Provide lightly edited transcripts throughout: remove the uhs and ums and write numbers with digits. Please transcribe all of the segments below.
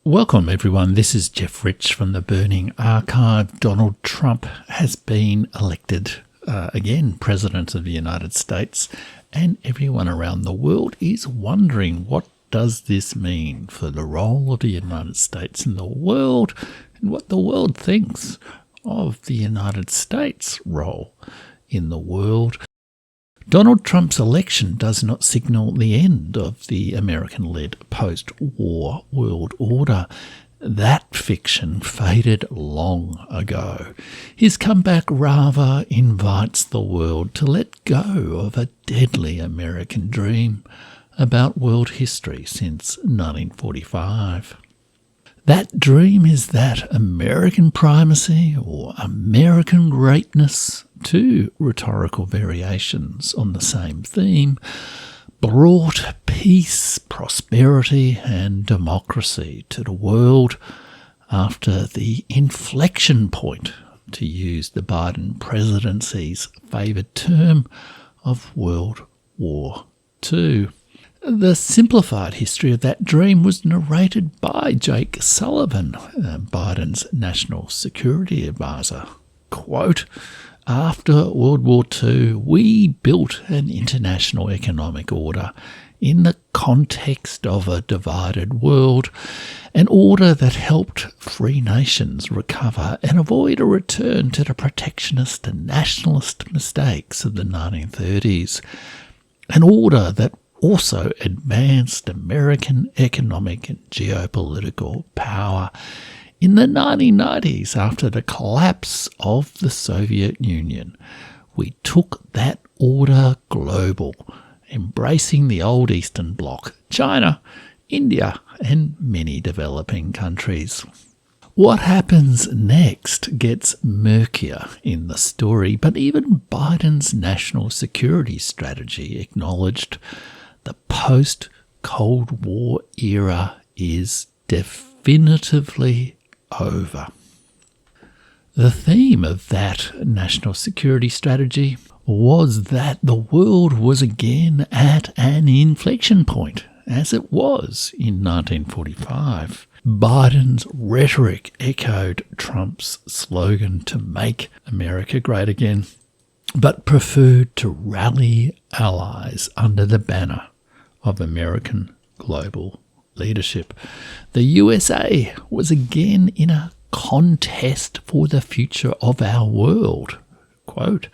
Welcome everyone, this is Jeff Rich from the Burning Archive. Donald Trump has been elected again President of the United States, and everyone around the world is wondering, what does this mean for the role of the United States in the world and what the world thinks of the United States' role in the world. Donald Trump's election does not signal the end of the American-led post-war world order. That fiction faded long ago. His comeback rather invites the world to let go of a deadly American dream about world history since 1945. That dream is that American primacy or American greatness, two rhetorical variations on the same theme, brought peace, prosperity and democracy to the world after the inflection point, to use the Biden presidency's favoured term, of World War II. The simplified history of that dream was narrated by Jake Sullivan, Biden's national security advisor. Quote, "After World War II, we built an international economic order in the context of a divided world, an order that helped free nations recover and avoid a return to the protectionist and nationalist mistakes of the 1930s, an order that also advanced American economic and geopolitical power. In the 1990s, after the collapse of the Soviet Union, we took that order global, embracing the old Eastern Bloc, China, India, and many developing countries." What happens next gets murkier in the story, but even Biden's national security strategy acknowledged the post-Cold War era is definitively over. The theme of that national security strategy was that the world was again at an inflection point, as it was in 1945. Biden's rhetoric echoed Trump's slogan to make America great again, but preferred to rally allies under the banner of American global leadership. The USA was again in a contest for the future of our world. Quote,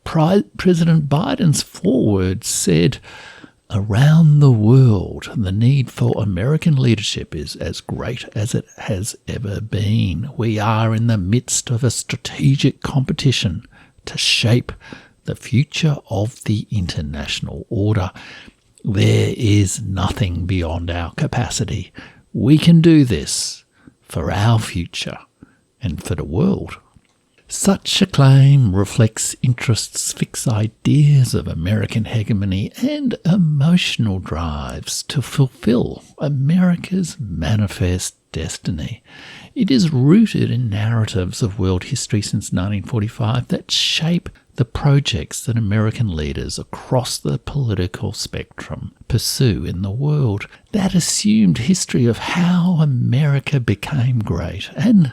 President Biden's foreword said, "Around the world, the need for American leadership is as great as it has ever been. We are in the midst of a strategic competition to shape the future of the international order. There is nothing beyond our capacity. We can do this for our future and for the world." Such a claim reflects interests, fixed ideas of American hegemony and emotional drives to fulfill America's manifest destiny. It is rooted in narratives of world history since 1945 that shape the projects that American leaders across the political spectrum pursue in the world. That assumed history of how America became great and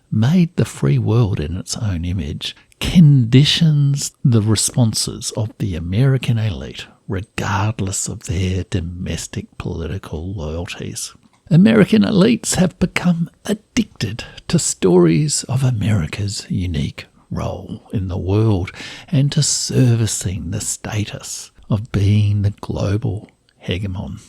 made the free world in its own image conditions the responses of the American elite, regardless of their domestic political loyalties. American elites have become addicted to stories of America's unique role in the world and to servicing the status of being the global hegemon.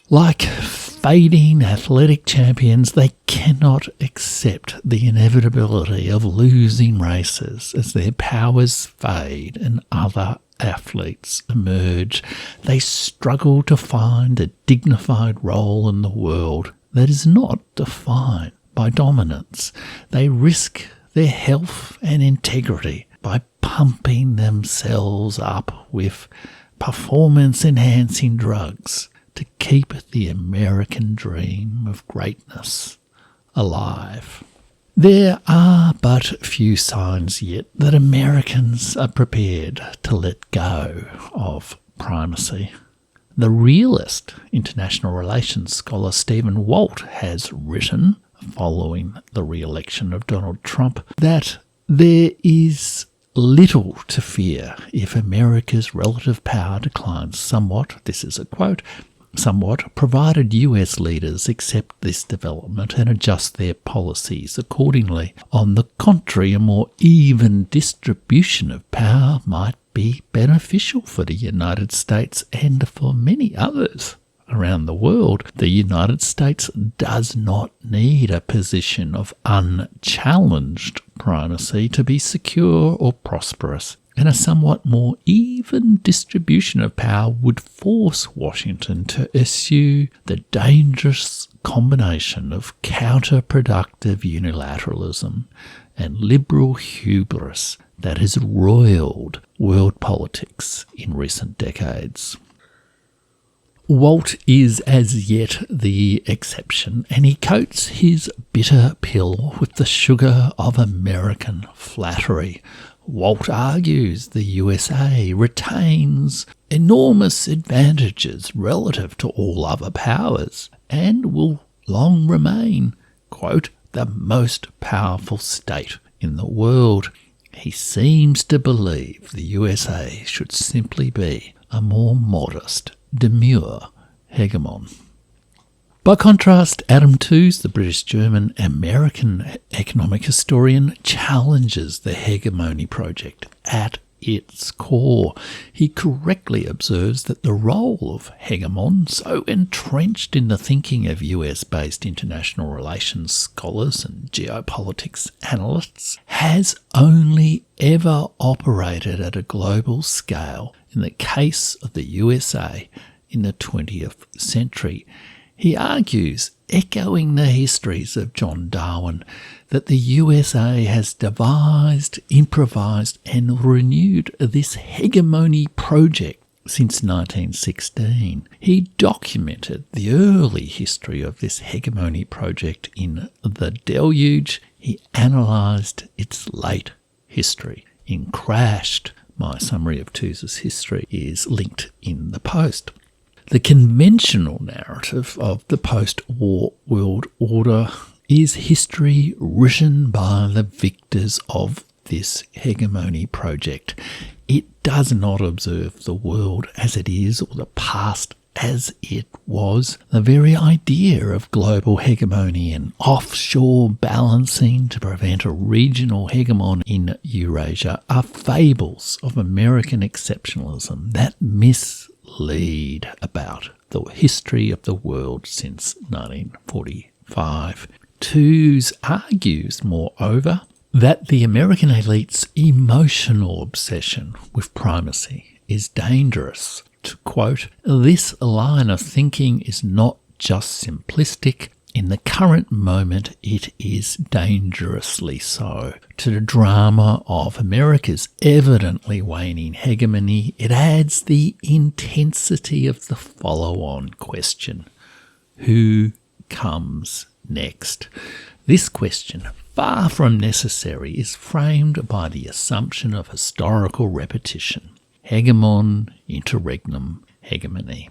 Like fading athletic champions, they cannot accept the inevitability of losing races as their powers fade and other athletes emerge. They struggle to find a dignified role in the world that is not defined by dominance. They risk their health and integrity by pumping themselves up with performance-enhancing drugs to keep the American dream of greatness alive. There are but few signs yet that Americans are prepared to let go of primacy. The realist international relations scholar Stephen Walt has written, following the re-election of Donald Trump, that there is little to fear if America's relative power declines somewhat, this is a quote, somewhat, provided US leaders accept this development and adjust their policies accordingly. On the contrary, a more even distribution of power might be beneficial for the United States and for many others around the world. The United States does not need a position of unchallenged primacy to be secure or prosperous, and a somewhat more even distribution of power would force Washington to eschew the dangerous combination of counterproductive unilateralism and liberal hubris that has roiled world politics in recent decades. Walt is as yet the exception, and he coats his bitter pill with the sugar of American flattery. Walt argues the USA retains enormous advantages relative to all other powers and will long remain, quote, the most powerful state in the world. He seems to believe the USA should simply be a more modest, demure hegemon. By contrast, Adam Tooze, the British-German American economic historian, challenges the hegemony project at its core. He correctly observes that the role of hegemon, so entrenched in the thinking of US-based international relations scholars and geopolitics analysts, has only ever operated at a global scale in the case of the USA in the 20th century. He argues, echoing the histories of John Darwin, that the USA has devised, improvised and renewed this hegemony project since 1916. He documented the early history of this hegemony project in The Deluge. He analysed its late history in Crashed. My summary of Tooze's history is linked in the post. The conventional narrative of the post-war world order is history written by the victors of this hegemony project. It does not observe the world as it is or the past as it was. The very idea of global hegemony and offshore balancing to prevent a regional hegemon in Eurasia are fables of American exceptionalism that mislead about the history of the world since 1945. Tooze argues, moreover, that the American elite's emotional obsession with primacy is dangerous. To quote, this line of thinking is not just simplistic. In the current moment, it is dangerously so. To the drama of America's evidently waning hegemony, it adds the intensity of the follow-on question. Who comes next? This question, far from necessary, is framed by the assumption of historical repetition. Hegemon, interregnum, hegemony.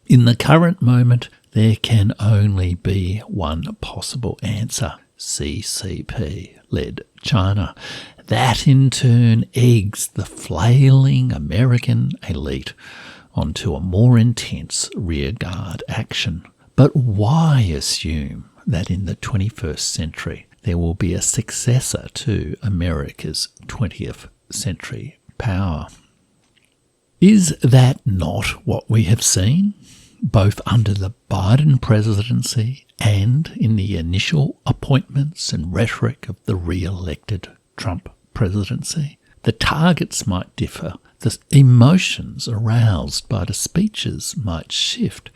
In the current moment, there can only be one possible answer: CCP-led China. That in turn eggs the flailing American elite onto a more intense rearguard action. But why assume that in the 21st century there will be a successor to America's 20th century power? Is that not what we have seen, both under the Biden presidency and in the initial appointments and rhetoric of the re-elected Trump presidency? The targets might differ, the emotions aroused by the speeches might shift,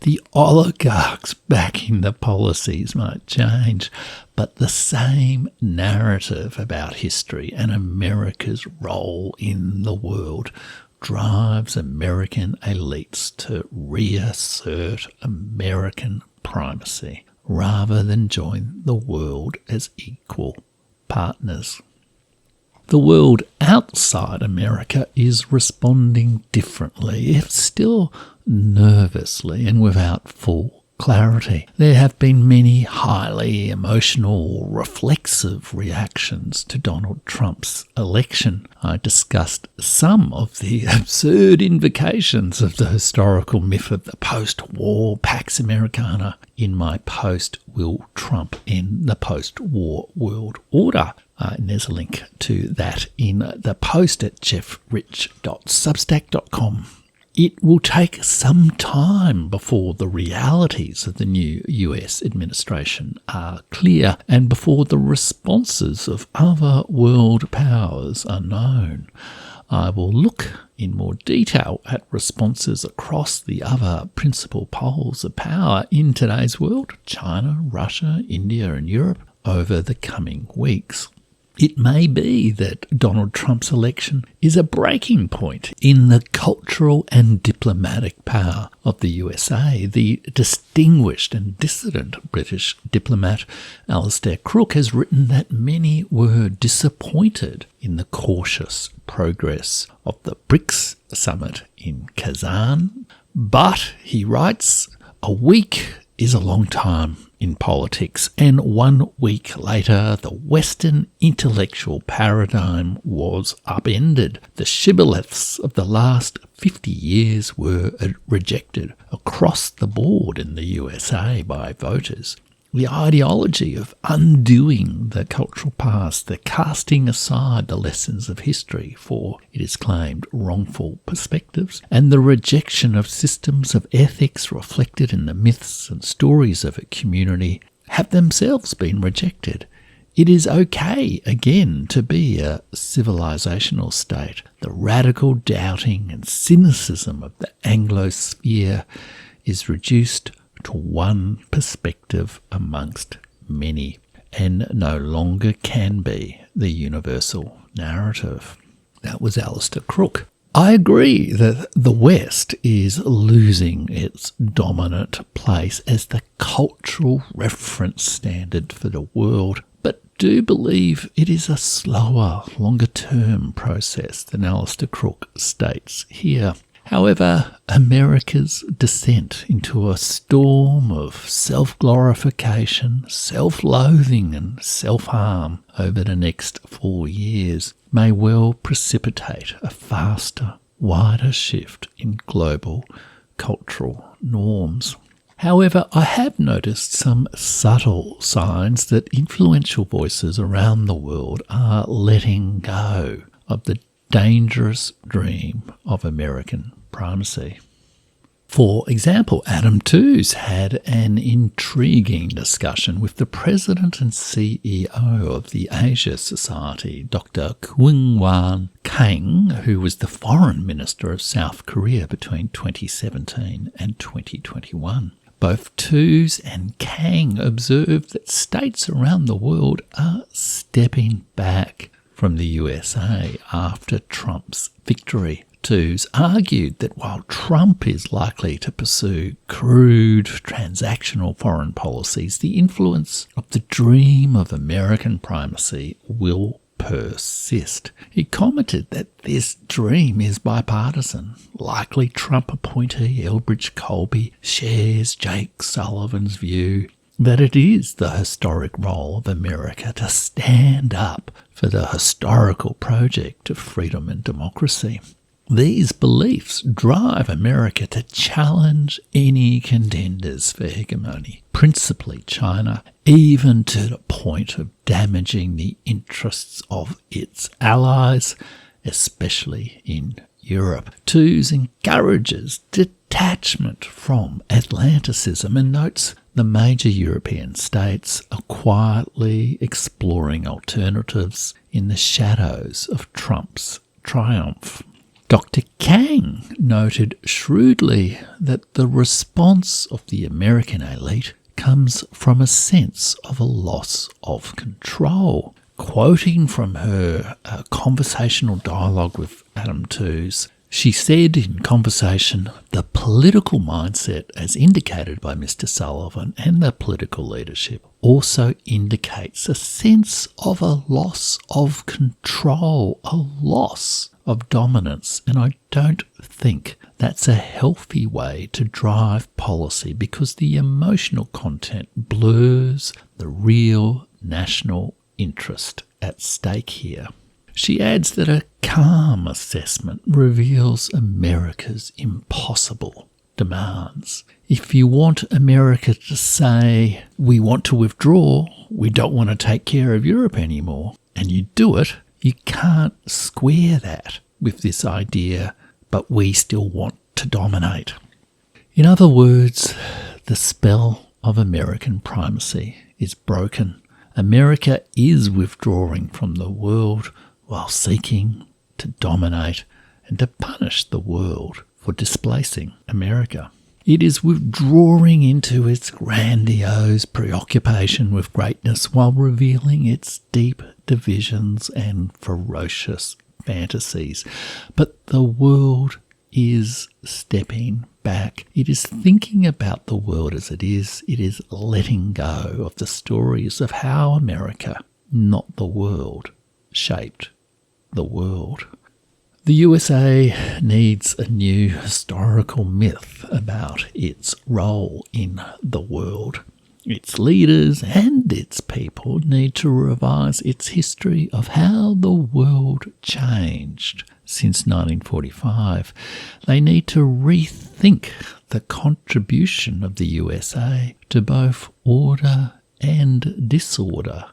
the oligarchs backing the policies might change, but the same narrative about history and America's role in the world drives American elites to reassert American primacy rather than join the world as equal partners. The world outside America is responding differently, if still nervously and without full clarity. There have been many highly emotional, reflexive reactions to Donald Trump's election. I discussed some of the absurd invocations of the historical myth of the post-war Pax Americana in my post Will Trump End the Post-War World Order? And there's a link to that in the post at jeffrich.substack.com. It will take some time before the realities of the new US administration are clear and before the responses of other world powers are known. I will look in more detail at responses across the other principal poles of power in today's world, China, Russia, India and Europe, over the coming weeks. It may be that Donald Trump's election is a breaking point in the cultural and diplomatic power of the USA. The distinguished and dissident British diplomat Alistair Crooke has written that many were disappointed in the cautious progress of the BRICS summit in Kazan. But, he writes, a week is a long time in politics, and 1 week later the Western intellectual paradigm was upended. The shibboleths of the last 50 years were rejected across the board in the USA by voters. The ideology of undoing the cultural past, the casting aside the lessons of history for, it is claimed, wrongful perspectives, and the rejection of systems of ethics reflected in the myths and stories of a community have themselves been rejected. It is okay, again, to be a civilizational state. The radical doubting and cynicism of the Anglosphere is reduced to one perspective amongst many, and no longer can be the universal narrative. That was Alistair Crooke. I agree that the West is losing its dominant place as the cultural reference standard for the world, but do believe it is a slower, longer-term process than Alistair Crooke states here. However, America's descent into a storm of self-glorification, self-loathing and self-harm over the next 4 years may well precipitate a faster, wider shift in global cultural norms. However, I have noticed some subtle signs that influential voices around the world are letting go of the dangerous dream of American primacy. For example, Adam Tooze had an intriguing discussion with the president and CEO of the Asia Society, Dr. Kyung-Wan Kang, who was the foreign minister of South Korea between 2017 and 2021. Both Tooze and Kang observed that states around the world are stepping back from the USA after Trump's victory. Tooze argued that while Trump is likely to pursue crude, transactional foreign policies, the influence of the dream of American primacy will persist. He commented that this dream is bipartisan. Likely Trump appointee Elbridge Colby shares Jake Sullivan's view that it is the historic role of America to stand up for the historical project of freedom and democracy. These beliefs drive America to challenge any contenders for hegemony, principally China, even to the point of damaging the interests of its allies, especially in Europe. Tooze encourages detachment from Atlanticism and notes the major European states are quietly exploring alternatives in the shadows of Trump's triumph. Dr. Kang noted shrewdly that the response of the American elite comes from a sense of a loss of control. Quoting from her conversational dialogue with Adam Tooze, she said in conversation, the political mindset, as indicated by Mr. Sullivan and the political leadership, also indicates a sense of a loss of control, a loss of dominance, and I don't think. That's a healthy way to drive policy because the emotional content blurs the real national interest at stake here. She adds that a calm assessment reveals America's impossible demands. If you want America to say, we want to withdraw, we don't want to take care of Europe anymore, and you do it, you can't square that with this idea, but we still want to dominate. In other words, the spell of American primacy is broken. America is withdrawing from the world while seeking to dominate and to punish the world for displacing America. It is withdrawing into its grandiose preoccupation with greatness while revealing its deep divisions and ferocious fantasies. But the world is stepping back. It is thinking about the world as it is. It is letting go of the stories of how America, not the world, shaped the world. The USA needs a new historical myth about its role in the world. Its leaders and its people need to revise its history of how the world changed since 1945. They need to rethink the contribution of the USA to both order and disorder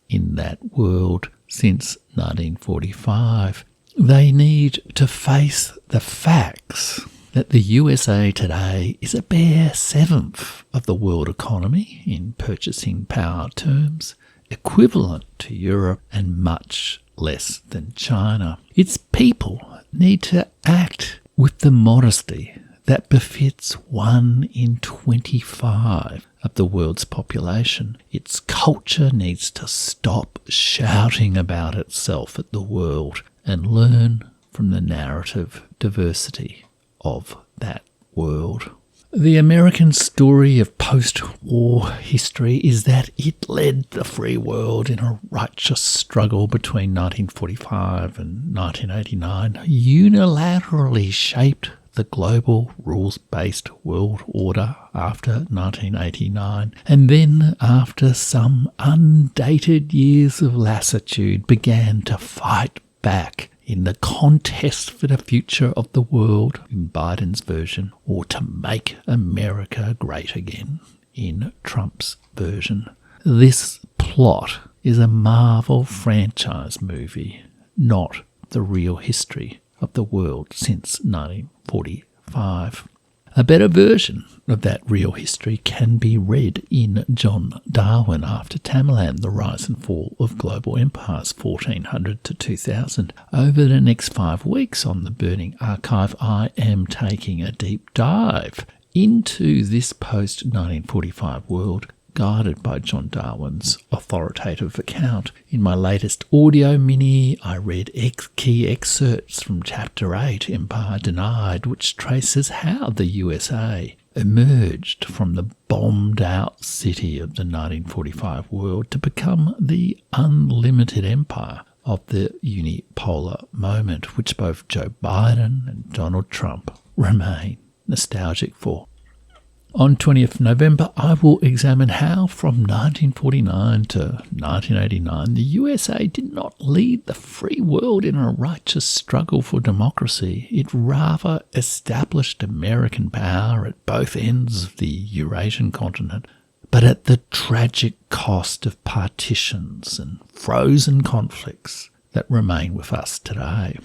in that world since 1945. They need to face the facts that the USA today is a bare seventh of the world economy in purchasing power terms, equivalent to Europe and much less than China. Its people need to act with the modesty that befits 1 in 25 of the world's population. Its culture needs to stop shouting about itself at the world and learn from the narrative diversity of that world. The American story of post-war history is that it led the free world in a righteous struggle between 1945 and 1989, unilaterally shaped the global rules-based world order after 1989, and then after some undated years of lassitude began to fight back in the contest for the future of the world, in Biden's version, or to make America great again, in Trump's version. This plot is a Marvel franchise movie, not the real history of the world since 1945. A better version of that real history can be read in John Darwin After Tamerlane, The Rise and Fall of Global Empires, 1400 to 2000. Over the next 5 weeks on the Burning Archive, I am taking a deep dive into this post-1945 world, guided by John Darwin's authoritative account. In my latest audio mini, I read key excerpts from Chapter 8, Empire Denied, which traces how the USA emerged from the bombed-out city of the 1945 world to become the unlimited empire of the unipolar moment, which both Joe Biden and Donald Trump remain nostalgic for. On 20th November, I will examine how from 1949 to 1989 the USA did not lead the free world in a righteous struggle for democracy. It rather established American power at both ends of the Eurasian continent, but at the tragic cost of partitions and frozen conflicts that remain with us today.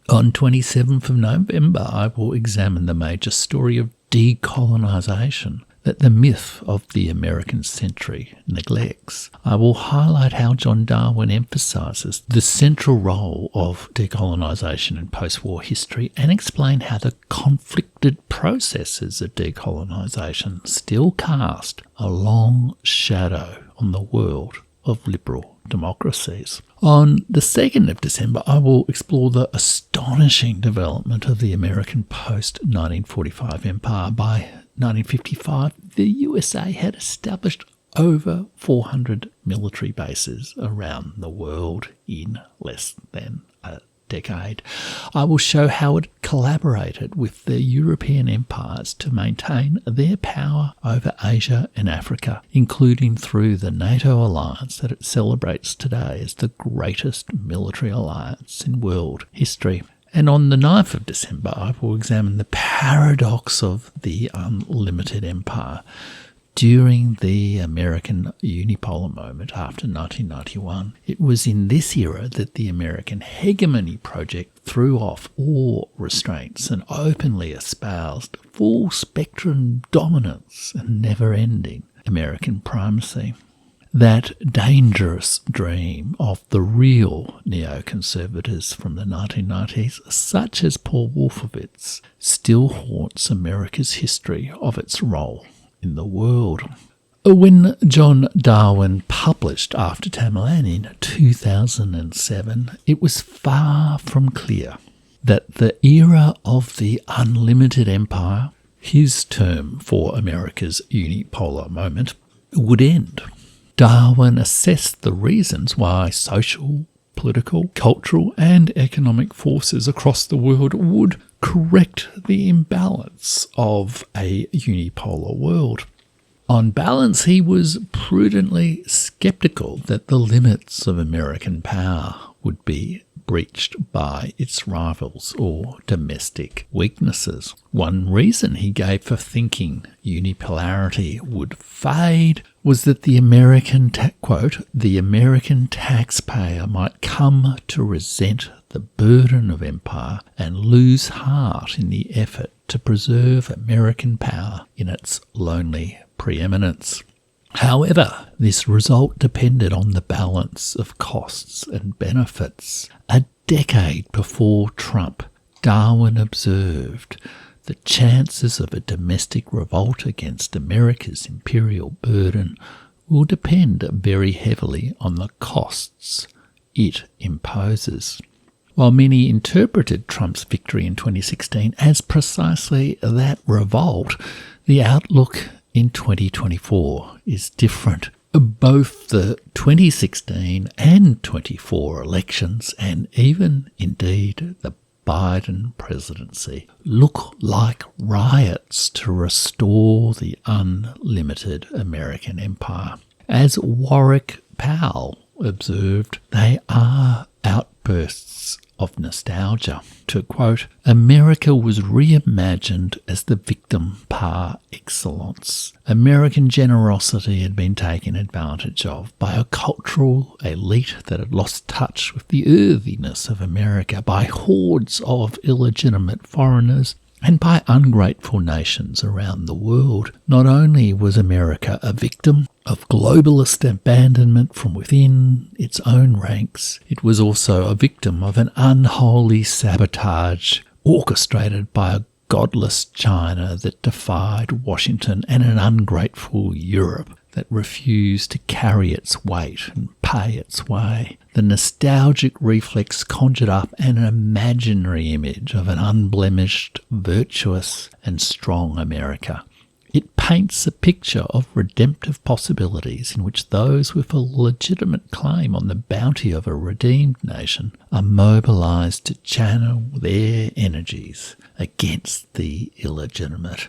On 27th of November, I will examine the major story of decolonisation that the myth of the American century neglects. I will highlight how John Darwin emphasises the central role of decolonisation in post-war history and explain how the conflicted processes of decolonisation still cast a long shadow on the world of liberal democracies. On the 2nd of December, I will explore the astonishing development of the American post-1945 empire. By 1955, the USA had established over 400 military bases around the world in less than a decade. I will show how it collaborated with the European empires to maintain their power over Asia and Africa, including through the NATO alliance that it celebrates today as the greatest military alliance in world history. And on the 9th of December, I will examine the paradox of the unlimited empire during the American unipolar moment after 1991. It was in this era that the American hegemony project threw off all restraints and openly espoused full-spectrum dominance and never-ending American primacy. That dangerous dream of the real neoconservatives from the 1990s, such as Paul Wolfowitz, still haunts America's history of its role in the world. When John Darwin published After Tamerlane in 2007, it was far from clear that the era of the unlimited empire, his term for America's unipolar moment, would end. Darwin assessed the reasons why social, political, cultural and economic forces across the world would correct the imbalance of a unipolar world. On balance, he was prudently sceptical that the limits of American power would be breached by its rivals or domestic weaknesses. One reason he gave for thinking unipolarity would fade was that the American taxpayer might come to resent the burden of empire and lose heart in the effort to preserve American power in its lonely preeminence. However, this result depended on the balance of costs and benefits. A decade before Trump, Darwin observed the chances of a domestic revolt against America's imperial burden will depend very heavily on the costs it imposes. While many interpreted Trump's victory in 2016 as precisely that revolt, the outlook in 2024 is different. Both the 2016 and 24 elections, and even indeed the Biden presidency, look like riots to restore the unlimited American empire. As Warwick Powell observed, they are outbursts of nostalgia. To quote, America was reimagined as the victim par excellence. American generosity had been taken advantage of by a cultural elite that had lost touch with the earthiness of America, by hordes of illegitimate foreigners, and by ungrateful nations around the world. Not only was America a victim of globalist abandonment from within its own ranks, it was also a victim of an unholy sabotage orchestrated by a godless China that defied Washington and an ungrateful Europe that refused to carry its weight and pay its way. The nostalgic reflex conjured up an imaginary image of an unblemished, virtuous and strong America. It paints a picture of redemptive possibilities in which those with a legitimate claim on the bounty of a redeemed nation are mobilised to channel their energies against the illegitimate.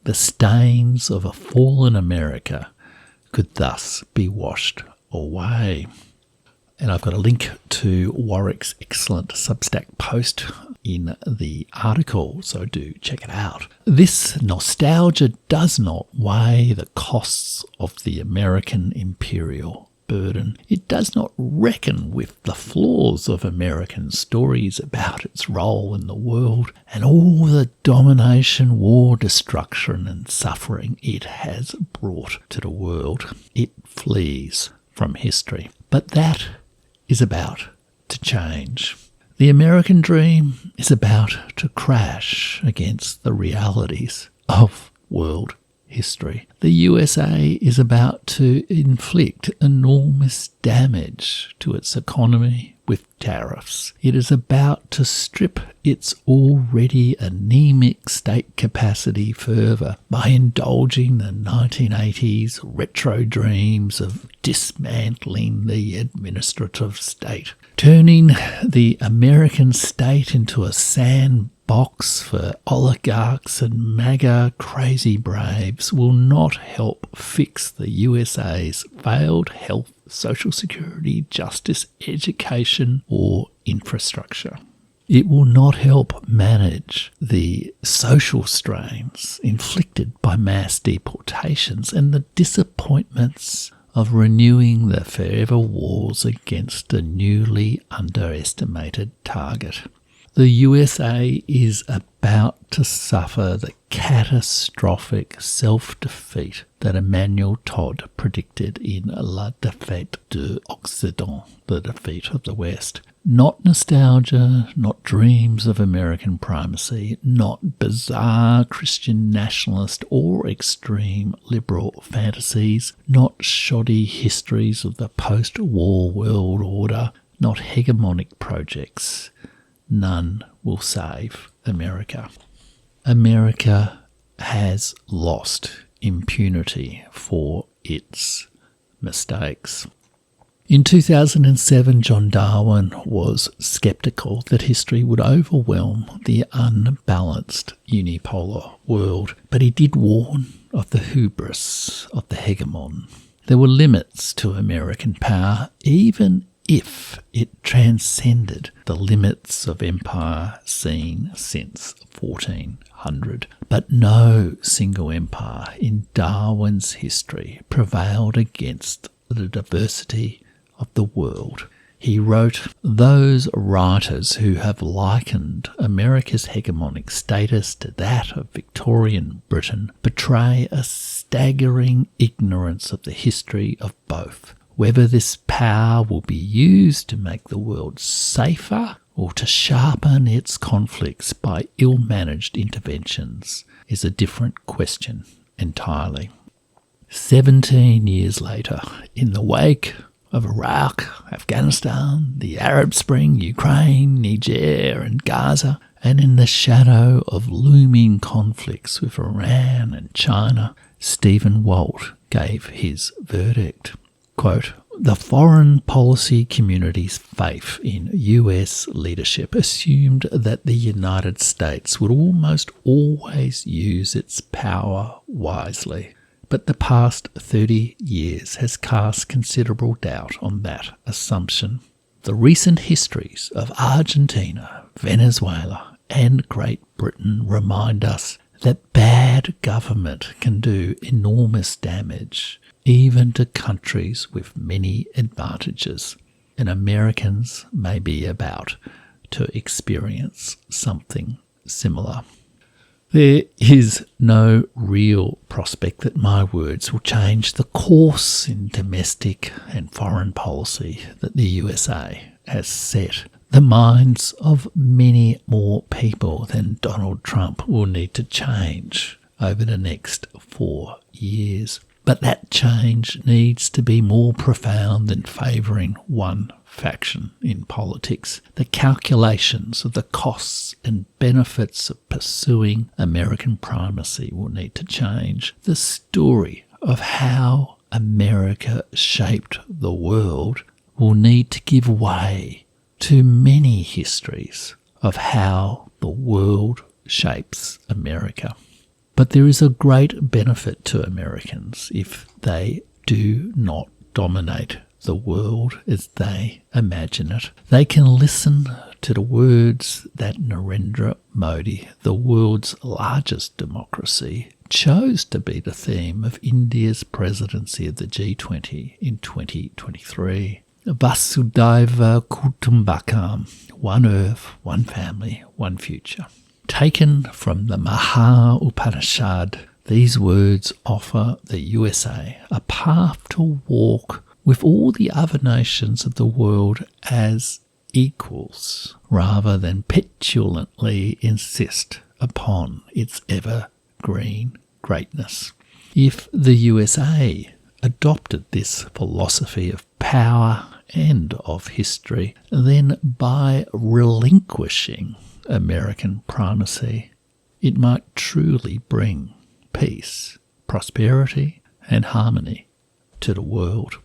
The stains of a fallen America could thus be washed away. And I've got a link to Warwick's excellent Substack post in the article, so do check it out. This nostalgia does not weigh the costs of the American imperial burden. It does not reckon with the flaws of American stories about its role in the world and all the domination, war, destruction and suffering it has brought to the world. It flees from history. But that is about to change. The American dream is about to crash against the realities of world history. The USA is about to inflict enormous damage to its economy with tariffs. It is about to strip its already anemic state capacity further by indulging the 1980s retro dreams of dismantling the administrative state. Turning the American state into a sandbox for oligarchs and MAGA crazy braves will not help fix the USA's failed health, social security, justice, education, or infrastructure. It will not help manage the social strains inflicted by mass deportations and the disappointments of renewing the forever wars against a newly underestimated target. The USA is about to suffer the catastrophic self-defeat that Emmanuel Todd predicted in La Défaite de Occident, the defeat of the West. Not nostalgia, not dreams of American primacy, not bizarre Christian nationalist or extreme liberal fantasies, not shoddy histories of the post-war world order, not hegemonic projects. None will save America. America has lost impunity for its mistakes. In 2007, John Darwin was sceptical that history would overwhelm the unbalanced unipolar world, but he did warn of the hubris of the hegemon. There were limits to American power, even if it transcended the limits of empire seen since 1400. But no single empire in Darwin's history prevailed against the diversity of the world. He wrote, "Those writers who have likened America's hegemonic status to that of Victorian Britain betray a staggering ignorance of the history of both. Whether this power will be used to make the world safer or to sharpen its conflicts by ill-managed interventions is a different question entirely." 17 years later, in the wake of Iraq, Afghanistan, the Arab Spring, Ukraine, Niger and Gaza, and in the shadow of looming conflicts with Iran and China, Stephen Walt gave his verdict. Quote, "The foreign policy community's faith in US leadership assumed that the United States would almost always use its power wisely. But the past 30 years has cast considerable doubt on that assumption. The recent histories of Argentina, Venezuela, and Great Britain remind us that bad government can do enormous damage, even to countries with many advantages, and Americans may be about to experience something similar." There is no real prospect that my words will change the course in domestic and foreign policy that the USA has set. The minds of many more people than Donald Trump will need to change over the next 4 years. But that change needs to be more profound than favouring one faction in politics. The calculations of the costs and benefits of pursuing American primacy will need to change. The story of how America shaped the world will need to give way to many histories of how the world shapes America. But there is a great benefit to Americans if they do not dominate the world as they imagine it. They can listen to the words that Narendra Modi, the world's largest democracy, chose to be the theme of India's presidency of the G20 in 2023. Vasudhaiva Kutumbakam, one earth, one family, one future. Taken from the Maha Upanishad, these words offer the USA a path to walk with all the other nations of the world as equals, rather than petulantly insist upon its evergreen greatness. If the USA adopted this philosophy of power end of history, then by relinquishing American primacy, it might truly bring peace, prosperity, and harmony to the world.